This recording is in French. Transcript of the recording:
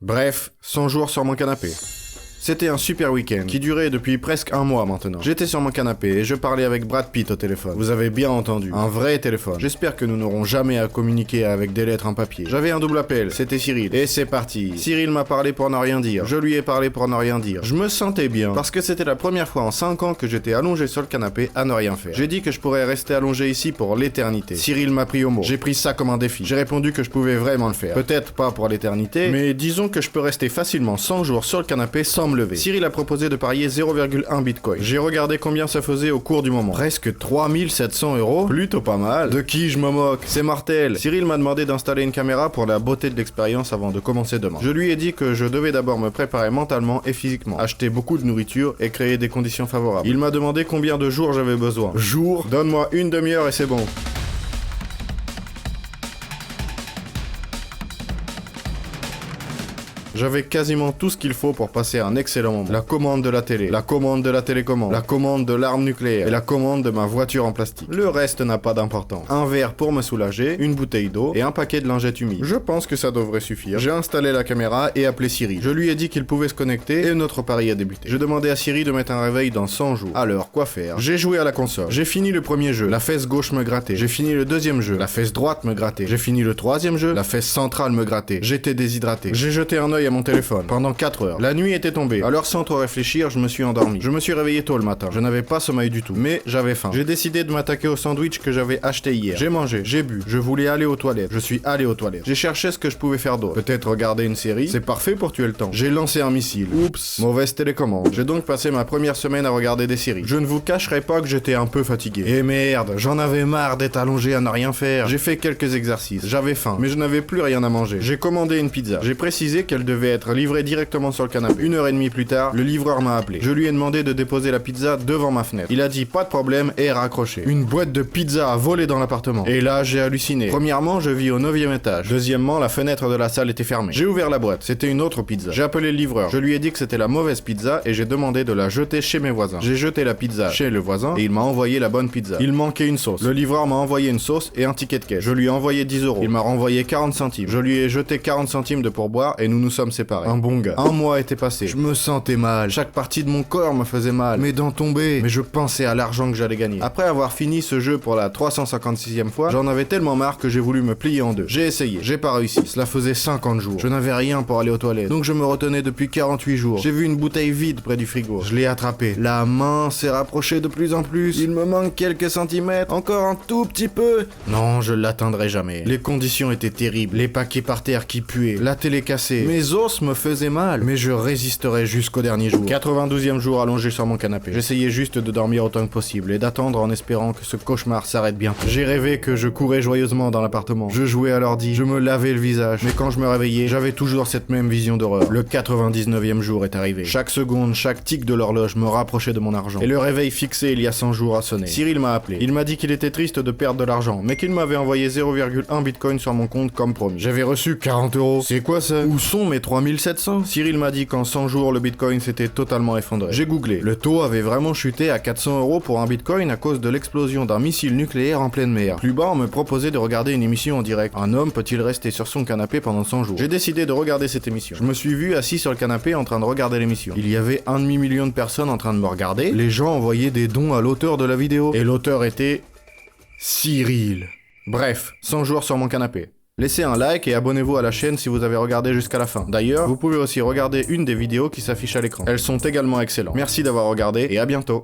Bref, 100 jours sur mon canapé. C'était un super week-end qui durait depuis presque un mois maintenant. J'étais sur mon canapé et je parlais avec Brad Pitt au téléphone. Vous avez bien entendu, un vrai téléphone. J'espère que nous n'aurons jamais à communiquer avec des lettres en papier. J'avais un double appel, c'était Cyril. Et c'est parti. Cyril m'a parlé pour ne rien dire. Je lui ai parlé pour ne rien dire. Je me sentais bien parce que c'était la première fois en 5 ans que j'étais allongé sur le canapé à ne rien faire. J'ai dit que je pourrais rester allongé ici pour l'éternité. Cyril m'a pris au mot. J'ai pris ça comme un défi. J'ai répondu que je pouvais vraiment le faire. Peut-être pas pour l'éternité, mais disons que je peux rester facilement 100 jours sur le canapé sans me lever. Cyril a proposé de parier 0,1 bitcoin. J'ai regardé combien ça faisait au cours du moment. Presque 3700 €. Plutôt pas mal. De qui je me moque? C'est mortel. Cyril m'a demandé d'installer une caméra pour la beauté de l'expérience avant de commencer demain. Je lui ai dit que je devais d'abord me préparer mentalement et physiquement, acheter beaucoup de nourriture et créer des conditions favorables. Il m'a demandé combien de jours j'avais besoin. Jours? Donne-moi une demi-heure et c'est bon. J'avais quasiment tout ce qu'il faut pour passer un excellent moment. La commande de la télé, la commande de la télécommande, la commande de l'arme nucléaire et la commande de ma voiture en plastique. Le reste n'a pas d'importance. Un verre pour me soulager, une bouteille d'eau et un paquet de lingettes humides. Je pense que ça devrait suffire. J'ai installé la caméra et appelé Siri. Je lui ai dit qu'il pouvait se connecter et notre pari a débuté. Je demandais à Siri de mettre un réveil dans 100 jours. Alors, quoi faire? J'ai joué à la console. J'ai fini le premier jeu. La fesse gauche me grattait. J'ai fini le deuxième jeu. La fesse droite me grattait. J'ai fini le troisième jeu. La fesse centrale me grattait. J'étais déshydraté. J'ai jeté un œil à mon téléphone pendant 4 heures. La nuit était tombée. Alors sans trop réfléchir, je me suis endormi. Je me suis réveillé tôt le matin. Je n'avais pas sommeil du tout, mais j'avais faim. J'ai décidé de m'attaquer au sandwich que j'avais acheté hier. J'ai mangé, j'ai bu, je voulais aller aux toilettes. Je suis allé aux toilettes. J'ai cherché ce que je pouvais faire d'autre. Peut-être regarder une série. C'est parfait pour tuer le temps. J'ai lancé un missile. Oups, mauvaise télécommande. J'ai donc passé ma première semaine à regarder des séries. Je ne vous cacherai pas que j'étais un peu fatigué. Et merde, j'en avais marre d'être allongé à ne rien faire. J'ai fait quelques exercices. J'avais faim, mais je n'avais plus rien à manger. J'ai commandé une pizza. J'ai précisé qu'elle devait être livrée directement sur le canapé. 1h30 plus tard, le livreur m'a appelé. Je lui ai demandé de déposer la pizza devant ma fenêtre. Il a dit pas de problème et raccroché. Une boîte de pizza a volé dans l'appartement. Et là, j'ai halluciné. Premièrement, je vis au 9e étage. Deuxièmement, la fenêtre de la salle était fermée. J'ai ouvert la boîte. C'était une autre pizza. J'ai appelé le livreur. Je lui ai dit que c'était la mauvaise pizza et j'ai demandé de la jeter chez mes voisins. J'ai jeté la pizza chez le voisin et il m'a envoyé la bonne pizza. Il manquait une sauce. Le livreur m'a envoyé une sauce et un ticket de caisse. Je lui ai envoyé 10 €. Il m'a renvoyé 40 centimes. Je lui ai jeté 40 centimes de pourboire et nous nous sommes séparés. Un bon gars. Un mois était passé. Je me sentais mal. Chaque partie de mon corps me faisait mal. Mes dents tombaient. Mais je pensais à l'argent que j'allais gagner. Après avoir fini ce jeu pour la 356e fois, j'en avais tellement marre que j'ai voulu me plier en deux. J'ai essayé. J'ai pas réussi. Cela faisait 50 jours. Je n'avais rien pour aller aux toilettes. Donc je me retenais depuis 48 jours. J'ai vu une bouteille vide près du frigo. Je l'ai attrapée. La main s'est rapprochée de plus en plus. Il me manque quelques centimètres. Encore un tout petit peu. Non, je l'atteindrai jamais. Les conditions étaient terribles. Les paquets par terre qui puaient. La télé cassée. Mes os me faisaient mal. Mais je résisterai jusqu'au dernier jour. 92e jour allongé sur mon canapé. J'essayais juste de dormir autant que possible et d'attendre en espérant que ce cauchemar s'arrête bientôt. J'ai rêvé que je courais joyeusement dans l'appartement. Je jouais à l'ordi, je me lavais le visage. Mais quand je me réveillais, j'avais toujours cette même vision d'horreur. Le 99e jour est arrivé. Chaque seconde, chaque tic de l'horloge me rapprochait de mon argent. Et le réveil fixé il y a 100 jours a sonné. Cyril m'a appelé. Il m'a dit qu'il était triste de perdre de l'argent, mais qu'il m'avait envoyé 0,1 bitcoin sur mon compte comme promis. J'avais reçu 40 €. C'est quoi ça? Où sont mes 3700? Cyril m'a dit qu'en 100 jours, le bitcoin s'était totalement effondré. J'ai googlé. Le taux avait vraiment chuté à 400 € pour un bitcoin à cause de l'explosion d'un missile nucléaire en pleine mer. Plus bas, on me proposait de regarder une émission en direct. Un homme peut-il rester sur son canapé pendant 100 jours? J'ai décidé de regarder cette émission. Je me suis vu assis sur le canapé en train de regarder l'émission. Il y avait 1,5 million de personnes en train de me regarder. Les gens envoyaient des dons à l'auteur de la vidéo. Et l'auteur était... Cyril. Bref, 100 jours sur mon canapé. Laissez un like et abonnez-vous à la chaîne si vous avez regardé jusqu'à la fin. D'ailleurs, vous pouvez aussi regarder une des vidéos qui s'affichent à l'écran. Elles sont également excellentes. Merci d'avoir regardé et à bientôt.